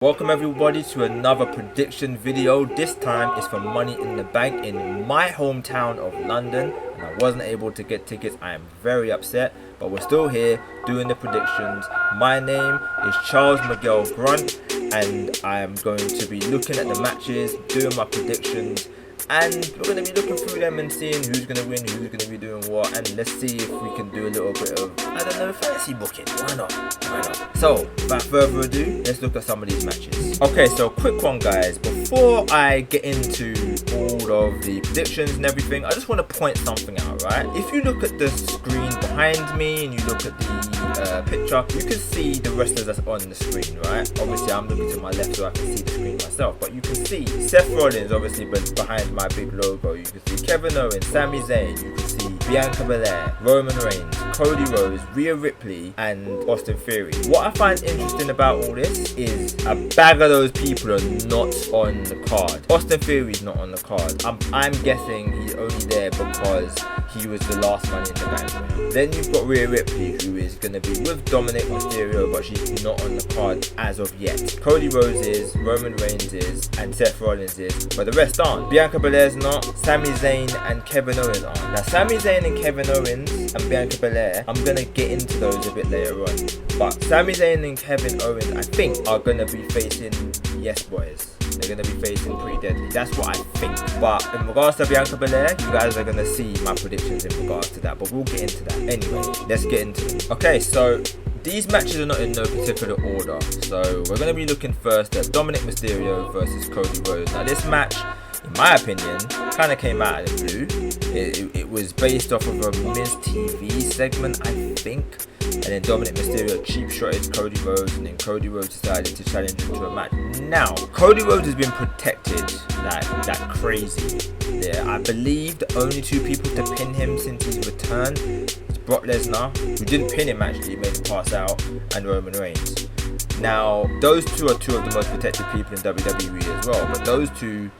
Welcome everybody to another prediction video. This time it's for Money in the Bank in my hometown of London, and I wasn't able to get tickets. I am very upset, but we're still here doing the predictions. My name is CM-GRUNT, and I am going to be looking at the matches, doing my predictions, and we're going to be looking through them and seeing who's going to win, who's going to be doing what, and let's see if we can do a little bit of, I don't know, fantasy booking. Why not? Why not? So, without further ado, let's look at some of these matches. Okay, so quick one, guys. Before I get into all of the predictions and everything, I just want to point something out, right? If you look at the screen behind me and you look at the picture, you can see the wrestlers that's on the screen, right? Obviously, I'm looking to my left so I can see the screen myself, but you can see Seth Rollins, obviously, but behind my big logo. You can see Kevin Owens, Sami Zayn, you can see Bianca Belair, Roman Reigns, Cody Rhodes, Rhea Ripley, and Austin Theory. What I find interesting about all this is a bag of those people are not on the card. Austin Theory's not on the card. I'm guessing he's only there because he was the last Money in the Bank winner. Then you've got Rhea Ripley, who is going to be with Dominic, Mysterio, but she's not on the card as of yet. Cody Rhodes is, Roman Reigns is, and Seth Rollins is, but the rest aren't. Bianca Belair's not, Sami Zayn and Kevin Owens aren't. Now, Sami Zayn and Kevin Owens and Bianca Belair, I'm going to get into those a bit later on. But Sami Zayn and Kevin Owens, I think, are going to be facing Yes Boys. They're going to be facing Pretty Deadly. That's what I think. But in regards to Bianca Belair, you guys are going to see my predictions in regards to that. But we'll get into that. Anyway, let's get into it. Okay, so these matches are not in no particular order. So we're going to be looking first at Dominic Mysterio versus Cody Rhodes. Now this match, in my opinion, kind of came out of the blue. It was based off of a Mitb segment, I think. And then Dominic Mysterio cheap shotted Cody Rhodes, and then Cody Rhodes decided to challenge him to a match. Now, Cody Rhodes has been protected like crazy. Yeah, I believe the only two people to pin him since his return is Brock Lesnar, who didn't pin him actually, made him pass out, and Roman Reigns. Now, those two are two of the most protected people in WWE as well, but those two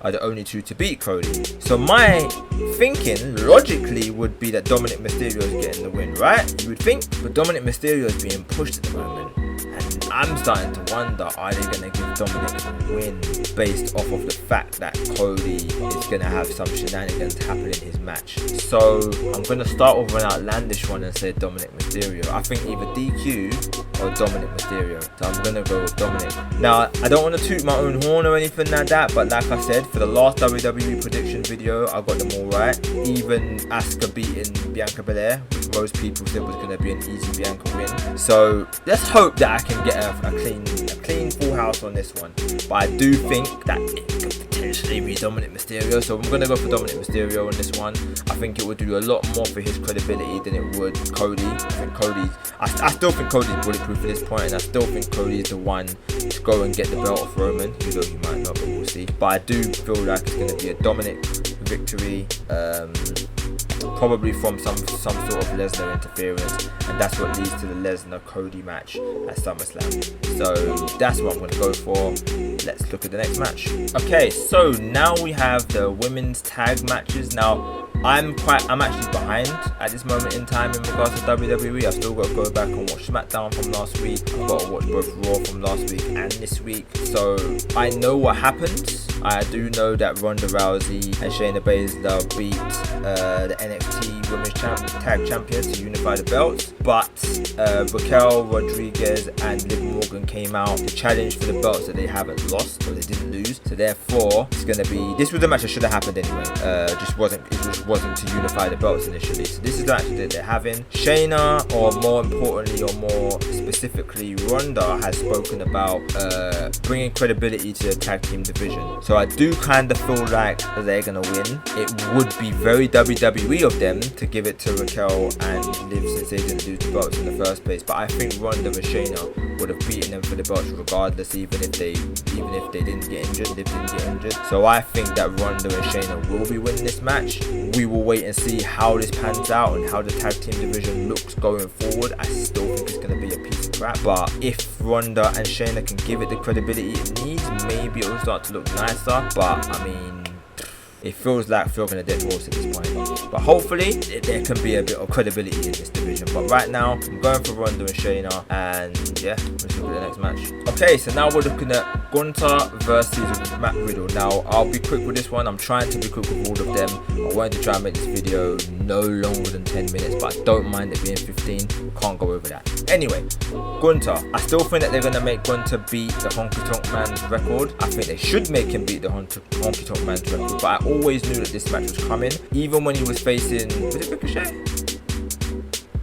are the only two to beat Cody. So my thinking, logically, would be that Dominic Mysterio is getting the win, right? You would think, but Dominic Mysterio is being pushed at the moment. And I'm starting to wonder, are they going to give Dominic a win based off of the fact that Cody is going to have some shenanigans happen in his match? So I'm going to start with an outlandish one and say Dominic Mysterio. I think either DQ or Dominic Mysterio. So I'm going to go with Dominic. Now, I don't want to toot my own horn or anything like that, but like I said, for the last WWE prediction video, I got them all right. Even Asuka beating Bianca Belair, which most people said was going to be an easy Bianca win. So let's hope that I can get a clean full house on this one. But I do think that it could potentially be Dominic Mysterio. So I'm going to go for Dominic Mysterio on this one. I think it would do a lot more for his credibility than it would Cody. I still think Cody's bulletproof at this point, and I still think Cody is the one to go and get the belt off Roman, even though he might not, but we'll see. But I do feel like it's going to be a Dominic victory, probably from some sort of Lesnar interference, and that's what leads to the Lesnar-Cody match at SummerSlam. So that's what I'm going to go for. Let's look at the next match. Okay, so now we have the women's tag matches. Now, I'm actually behind at this moment in time in regards to WWE. I've still got to go back and watch SmackDown from last week. I've got to watch both Raw from last week and this week. So I know what happened. I do know that Ronda Rousey and Shayna Baszler beat the NXT Women's Tag Champions to unify the belts. But Raquel Rodriguez and Liv Morgan came out to challenge for the belts that they haven't lost, or they didn't lose. So therefore, it's going to be, this was the match that should have happened anyway. It just wasn't to unify the belts initially. So this is the match that they're having. Shayna, or more importantly, or more specifically, Ronda has spoken about bringing credibility to the tag team division. So I do kind of feel like they're going to win. It would be very WWE of them to give it to Raquel and Liv, since they didn't lose the belts in the first place. But I think Ronda and Shayna would have beaten them for the belts regardless, even if they didn't get injured. Liv didn't get injured. So I think that Ronda and Shayna will be winning this match. We will wait and see how this pans out and how the tag team division looks going forward. I still think it's going to be a piece of crap. But if Ronda and Shayna can give it the credibility it needs, maybe it will start to look nicer. But I mean, it feels like flogging a dead horse at this point. But hopefully there can be a bit of credibility in this division. But right now I'm going for Ronda and Shayna, and yeah, let's look at the next match. Okay, so now we're looking at Gunther versus Matt Riddle. Now I'll be quick with this one. I'm trying to be quick with all of them. I wanted to try and make this video no longer than 10 minutes, but I don't mind it being 15. Can't go over that. Anyway, Gunther, I still think that they're going to make Gunther beat the Honky Tonk Man's record. I think they should make him beat the Honky Tonk Man's record, but I always knew that this match was coming. Even when he was facing, was it Ricochet?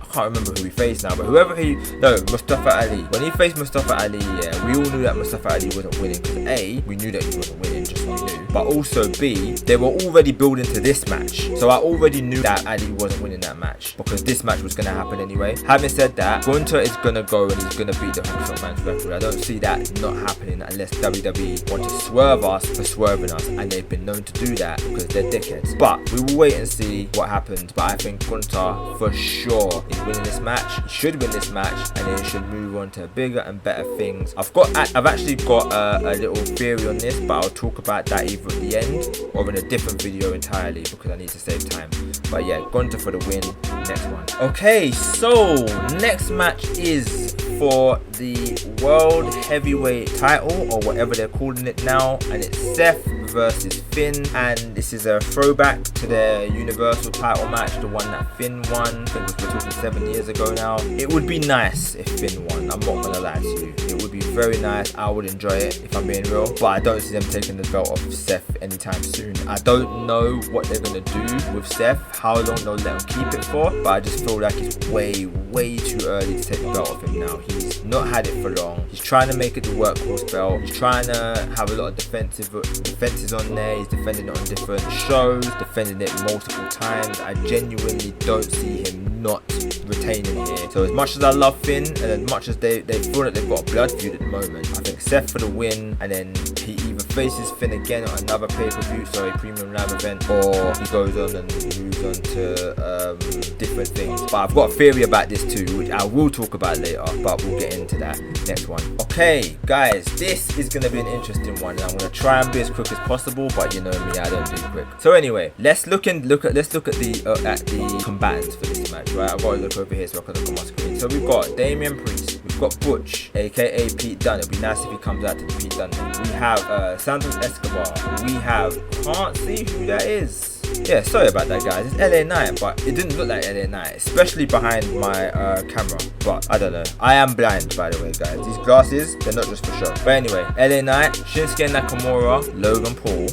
I can't remember who he faced now, but Mustafa Ali. When he faced Mustafa Ali, yeah, we all knew that Mustafa Ali wasn't winning, because A, we knew that he wasn't winning, just so we knew. But also B, they were already building to this match. So I already knew that Ali wasn't winning that match, because this match was going to happen anyway. Having said that, Gunther is going to go and he's going to beat the Honky Tonk Man's record. I don't see that not happening unless WWE want to swerve us for swerving us, and they've been known to do that because they're dickheads. But we will wait and see what happens. But I think Gunther for sure is winning this match. He should win this match, and then he should move on to bigger and better things. I've actually got a little theory on this, but I'll talk about that either at the end or in a different video entirely, because I need to save time. But yeah, Gunther for the win. Next one. Okay, so next match is for the World Heavyweight title, or whatever they're calling it now, and it's Seth versus Finn, and this is a throwback to their Universal title match, the one that Finn won. I think we're talking 7 years ago now. It would be nice if Finn won, I'm not gonna lie to you. It would be very nice. I would enjoy it if I'm being real, but I don't see them taking the belt off Seth anytime soon. I don't know what they're gonna do with Seth, how long they'll let him keep it for, but I just feel like it's way too early to take the belt off him now. He's not had it for long. He's trying to make it the workhorse belt. He's trying to have a lot of defenses on there. He's defending it on different shows, defending it multiple times. I genuinely don't see him not retaining here. So as much as I love Finn, and as much as they feel that they've got a blood feud at the moment, I think Seth for the win, and then he either faces Finn again on another pay-per-view, premium live event, or he goes on and moves on to different things. But I've got a theory about this too, which I will talk about later, but we'll get into that next one. Okay guys, this is going to be an interesting one, and I'm going to try and be as quick as possible, but you know me, I don't do quick. So anyway, let's look at the combatants for this match, right? I've got to look over here so I can look on my screen. So we've got Damian Priest, we've got Butch, aka Pete Dunne. It'll be nice if he comes out to the Pete Dunne name. We have Santos Escobar. We have, can't see who that is. Yeah, sorry about that guys, it's LA Knight, but it didn't look like LA Knight, especially behind my camera, but I don't know. I am blind, by the way guys, these glasses, they're not just for show. But anyway, LA Knight, Shinsuke Nakamura, Logan Paul,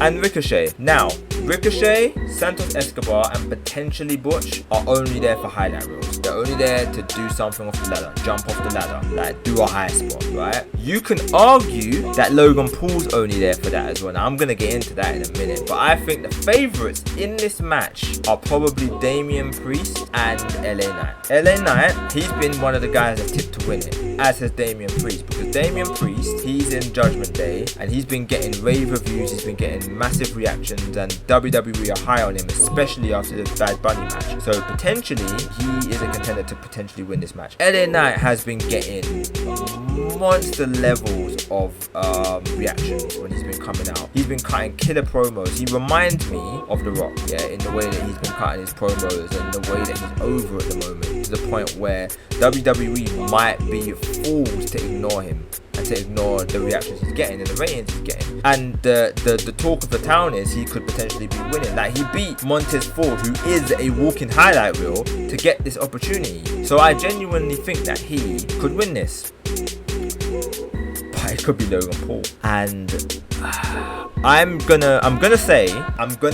and Ricochet. Now, Ricochet, Santos Escobar, and potentially Butch are only there for highlight reels. They're only there to do something off the ladder, jump off the ladder, like do a high spot, right? You can argue that Logan Paul's only there for that as well. Now, I'm going to get into that in a minute, but I think the favourites in this match are probably Damian Priest and LA Knight. LA Knight, he's been one of the guys that tipped to win it, as has Damian Priest, because Damian Priest, he's in Judgment Day, and he's been getting rave reviews, he's been getting massive reactions, and WWE are high on him, especially after the Bad Bunny match. So potentially, he is a contender to potentially win this match. LA Knight has been getting monster levels of reactions when he's been coming out. He's been cutting killer promos. He reminds me of The Rock, yeah, in the way that he's been cutting his promos and the way that he's over at the moment, to the point where WWE might be fools to ignore him and to ignore the reactions he's getting and the ratings he's getting. And the talk of the town is he could potentially be winning. Like, he beat Montez Ford, who is a walking highlight reel, to get this opportunity. So I genuinely think that he could win this. But it could be Logan Paul. And I'm gonna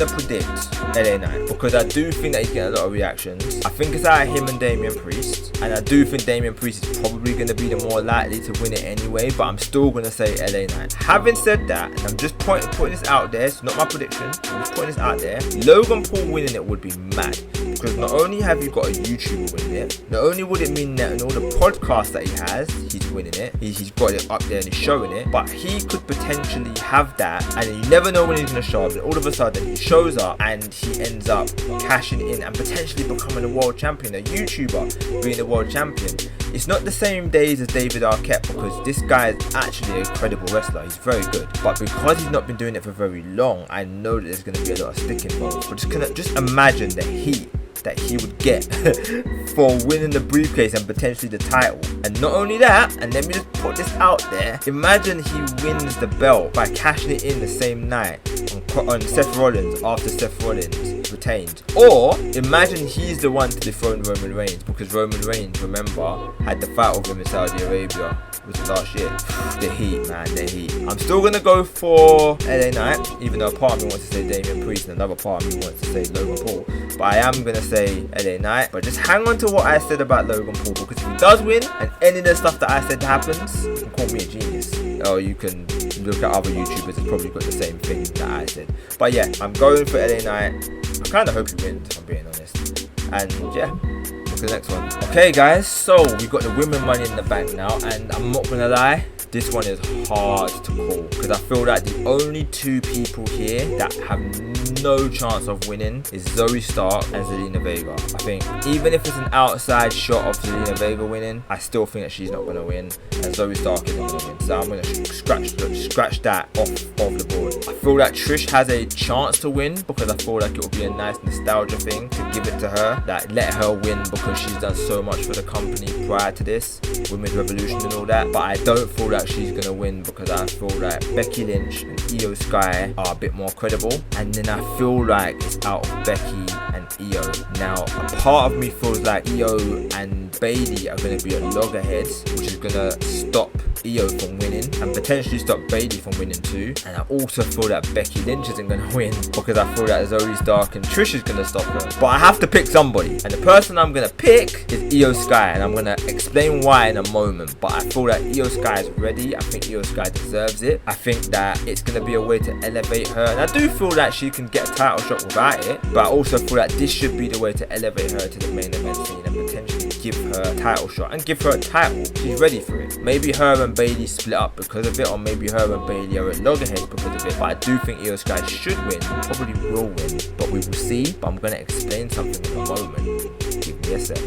predict LA Knight, because I do think that he's getting a lot of reactions. I think it's out of him and Damian Priest, and I do think Damian Priest is probably going to be the more likely to win it anyway, but I'm still going to say LA Knight. Having said that, and I'm just putting this out there, it's not my prediction, I'm just putting this out there, Logan Paul winning it would be mad, because not only have you got a YouTuber winning it, not only would it mean that in all the podcasts that he has, he's winning it, he's got it up there and he's showing it, but he could potentially have have that, and you never know when he's going to show up, and all of a sudden he shows up and he ends up cashing in and potentially becoming a world champion, a YouTuber being a world champion. It's not the same days as David Arquette, because this guy is actually a credible wrestler. He's very good, but because he's not been doing it for very long, I know that there's going to be a lot of stick involved. But just imagine the heat that he would get for winning the briefcase and potentially the title. And not only that, and let me just put this out there, imagine he wins the belt by cashing it in the same night on Seth Rollins after Seth Rollins retained. Or imagine he's the one to dethrone Roman Reigns, because Roman Reigns, remember, had the fight with him in Saudi Arabia. It was last year. The heat, man, the heat. I'm still gonna go for LA Knight, even though a part of me wants to say Damian Priest and another part of me wants to say Logan Paul. But I am gonna say LA Knight. But just hang on to what I said about Logan Paul, because if he does win and any of the stuff that I said happens, you can call me a genius. Or you can look at other YouTubers that's probably got the same thing that I said. But yeah, I'm going for LA Knight. I kind of hope he wins, if I'm being honest. And yeah, look at the next one. Okay guys, so we've got the women Money in the Bank now, and I'm not gonna lie, this one is hard to call, because I feel that the only two people here that have no chance of winning is Zoe Stark and Zelina Vega. I think even if it's an outside shot of Zelina Vega winning, I still think that she's not going to win, and Zoe Stark isn't going to win. So I'm going to scratch that off the board. I feel that Trish has a chance to win, because I feel like it will be a nice nostalgia thing to give it to her, that let her win, because she's done so much for the company prior to this, Women's Revolution and all that. But I don't feel that she's going to win, because I feel that Becky Lynch and Io Sky are a bit more credible, and then I feel like it's out of Becky and Io. Now, a part of me feels like Io and Bayley are going to be at loggerheads, which is going to stop Io from winning and potentially stop Bayley from winning too. And I also feel that Becky Lynch isn't going to win, because I feel that Zoe Stark and Trish is going to stop her. But I have to pick somebody, and the person I'm going to pick is Io Sky, and I'm going to explain why in a moment. But I feel that Io Sky is ready. I think Io Sky deserves it. I think that it's going to be a way to elevate her, and I do feel that she can get a title shot without it, but I also feel that this should be the way to elevate her to the main event scene and potentially give her a title shot and give her a title. She's ready for it. Maybe her and Bayley split up because of it, or maybe her and Bayley are at loggerheads because of it. But I do think Io Sky should win, probably will win, but we will see. But I'm going to explain something in a moment. Give me a sec.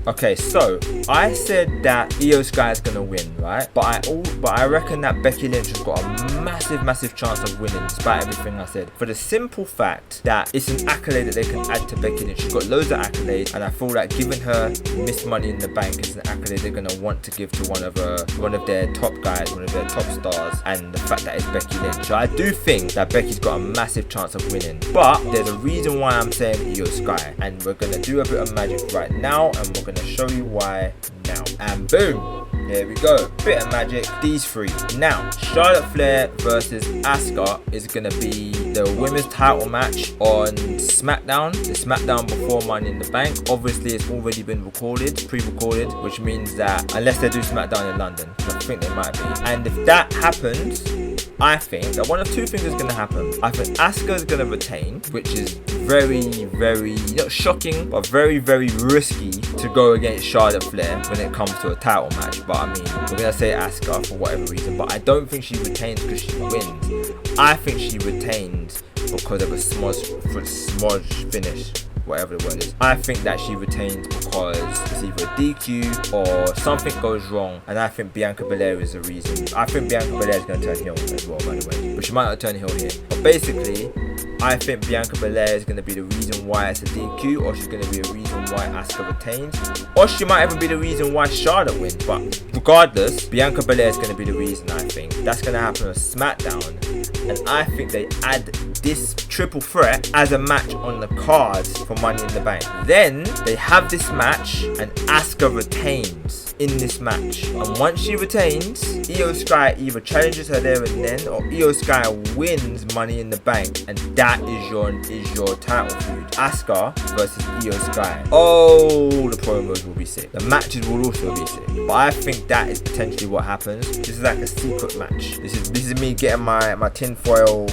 Okay, so I said that Io Sky is going to win, right? But I reckon that Becky Lynch has got a massive chance of winning, despite everything I said, for the simple fact that it's an accolade that they can add to Becky Lynch. She's got loads of accolades, and I feel like giving her Miss Money in the Bank is an accolade they're going to want to give to one of their top guys, one of their top stars, and the fact that it's Becky Lynch. So I do think that Becky's got a massive chance of winning, but there's a reason why I'm saying Io Sky, and we're going to do a bit of magic right now, and we're going to show you why now. And boom, here we go, bit of magic. These three. Now, Charlotte Flair versus Asuka is going to be the women's title match on SmackDown, the SmackDown before Money in the Bank. Obviously, it's already been recorded, pre-recorded, which means that unless they do SmackDown in London, which I think they might be, and if that happens, I think that one of two things is going to happen. I think Asuka is going to retain, which is very, not shocking, but very risky to go against Charlotte Flair when it comes to a title match. But I mean, we're going to say Asuka for whatever reason, but I don't think she retains because she wins. I think she retains because of a smudge finish, whatever the word is. I think that she retains because it's either a DQ or something goes wrong, and I think Bianca Belair is the reason. I think Bianca Belair is going to turn heel as well, by the way, but she might not turn heel here. But basically, I think Bianca Belair is going to be the reason why it's a DQ, or she's going to be a reason why Asuka retains, or she might even be the reason why Charlotte wins. But regardless, Bianca Belair is going to be the reason. I think that's going to happen on SmackDown, and I think they add this triple threat as a match on the cards for Money in the Bank. Then they have this match and Asuka retains in this match, and once she retains, Io Sky either challenges her there and then, or Io Sky wins Money in the Bank, and that is your title feud. Asuka versus Io Sky. Oh, the promos will be sick. The matches will also be sick. But I think that is potentially what happens. This is like a secret match. This is me getting my tinfoil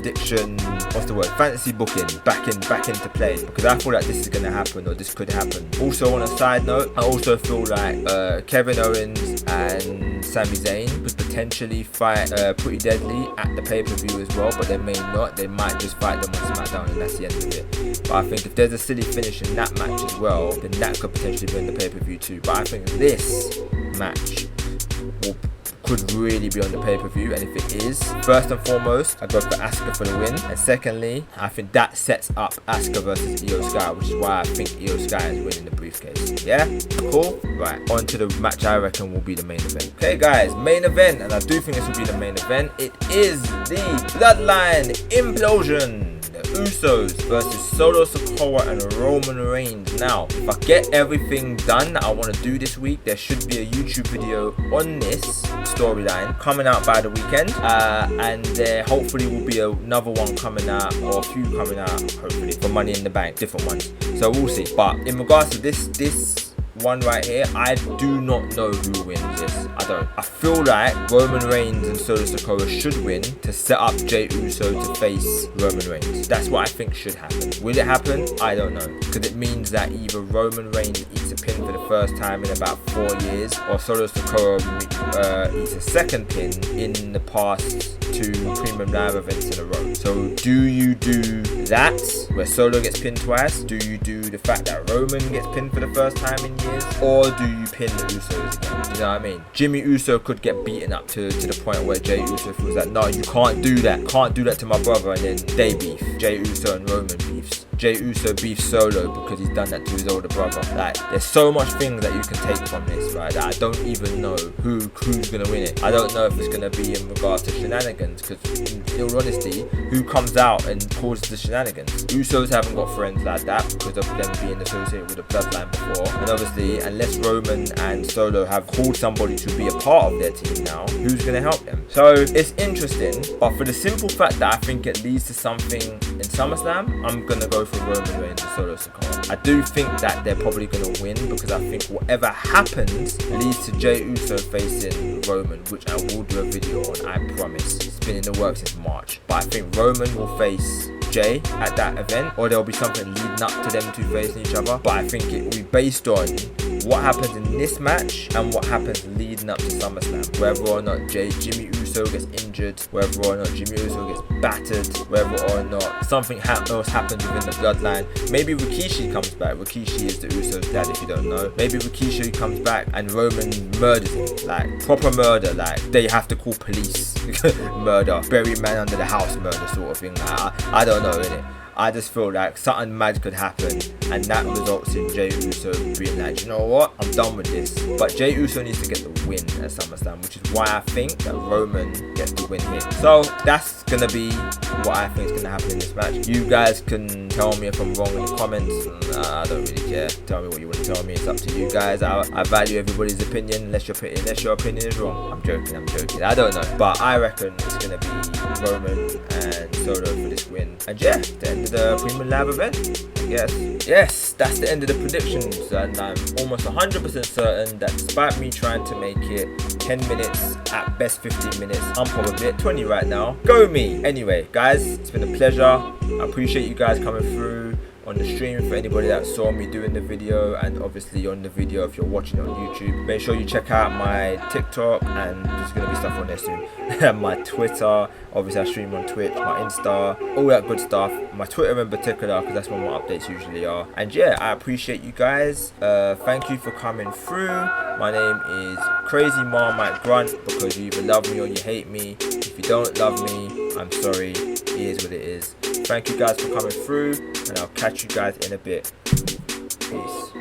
prediction, what's the word, fantasy booking back into play, because I feel like this is going to happen, or this could happen. Also, on a side note, I also feel like Kevin Owens and Sami Zayn could potentially fight Pretty Deadly at the pay-per-view as well, but they may not. They might just fight them on SmackDown and that's the end of it. But I think if there's a silly finish in that match as well, then that could potentially win the pay-per-view too. But I think this match could really be on the pay-per-view, and if it is, first and foremost, I go for Asuka for the win, and secondly, I think that sets up Asuka versus Io Sky, which is why I think Io Sky is winning the briefcase. Yeah, cool. Right, on to the match I reckon will be the main event. Okay guys, main event, and I do think this will be the main event. It is the Bloodline Implosion. Usos versus Solo Sikoa and Roman Reigns. Now, if I get everything done that I want to do this week, there should be a YouTube video on this storyline coming out by the weekend, and there hopefully will be another one coming out, or a few coming out hopefully, for Money in the Bank, different ones, so we'll see. But in regards to this one right here, I do not know who wins this. I don't. I feel like Roman Reigns and Solo Sikoa should win to set up Jey Uso to face Roman Reigns. That's what I think should happen. Will it happen? I don't know, because it means that either Roman Reigns eats a pin for the first time in about 4 years, or Solo Sikoa eats a second pin in the past 2 Premium Live events in a row. So do you do that, where Solo gets pinned twice? Do you do the fact that Roman gets pinned for the first time in years? Or do you pin the Usos again? You know what I mean? Jimmy Uso could get beaten up to the point where Jey Uso feels like, no, you can't do that. Can't do that to my brother, and then they beef. Jey Uso and Roman beefs. Jey Uso beefs Solo because he's done that to his older brother. Like, there's so much things that you can take from this, right? That I don't even know who's gonna win it. I don't know if it's gonna be in regards to shenanigans, because in all honesty, who comes out and causes the shenanigans? Usos haven't got friends like that because of them being associated with the Bloodline before, and obviously, unless Roman and Solo have called somebody to be a part of their team now, who's gonna help them? So it's interesting, but for the simple fact that I think it leads to something in SummerSlam, I'm gonna go for Roman Reigns and Solo Sikoa. I do think that they're probably going to win, because I think whatever happens leads to Jey Uso facing Roman, which I will do a video on, I promise. It's been in the works since March. But I think Roman will face Jey at that event, or there'll be something leading up to them two facing each other. But I think it will be based on what happens in this match and what happens leading up to SummerSlam. Whether or not Jimmy Uso gets injured, whether or not Jimmy Uso gets battered, whether or not something else happens within the Bloodline. Maybe Rikishi comes back. Rikishi is the Uso's dad, if you don't know. Maybe Rikishi comes back and Roman murders him, like proper murder, like they have to call police murder, bury man under the house murder sort of thing. Like, I don't know, innit? I just feel like something mad could happen, and that results in Jey Uso being like, you know what, I'm done with this. But Jey Uso needs to get the win at SummerSlam, which is why I think that Roman gets the win here. So that's gonna be what I think is gonna happen in this match. You guys can tell me if I'm wrong in the comments. I don't really care. Tell me what you want to tell me. It's up to you guys. I value everybody's opinion, unless your opinion is wrong. I'm joking. I don't know, but I reckon it's gonna be Roman and Solo for this win. And yeah, the end of the Premium Live event, I guess. Yes, that's the end of the predictions, and I'm almost 100% certain that despite me trying to make it 10 minutes, at best 15 minutes, I'm probably at 20 right now. Go me! Anyway, guys, it's been a pleasure. I appreciate you guys coming through on the stream. For anybody that saw me doing the video, and obviously on the video if you're watching on YouTube, make sure you check out my TikTok, and there's gonna be stuff on there soon. My Twitter, obviously I stream on Twitch, my Insta, all that good stuff. My Twitter in particular, because that's where my updates usually are. And yeah, I appreciate you guys. Thank you for coming through. My name is Crazy Marmite Grunt, because you either love me or you hate me. If you don't love me, I'm sorry. It is what it is. Thank you guys for coming through, and I'll catch you guys in a bit. Peace.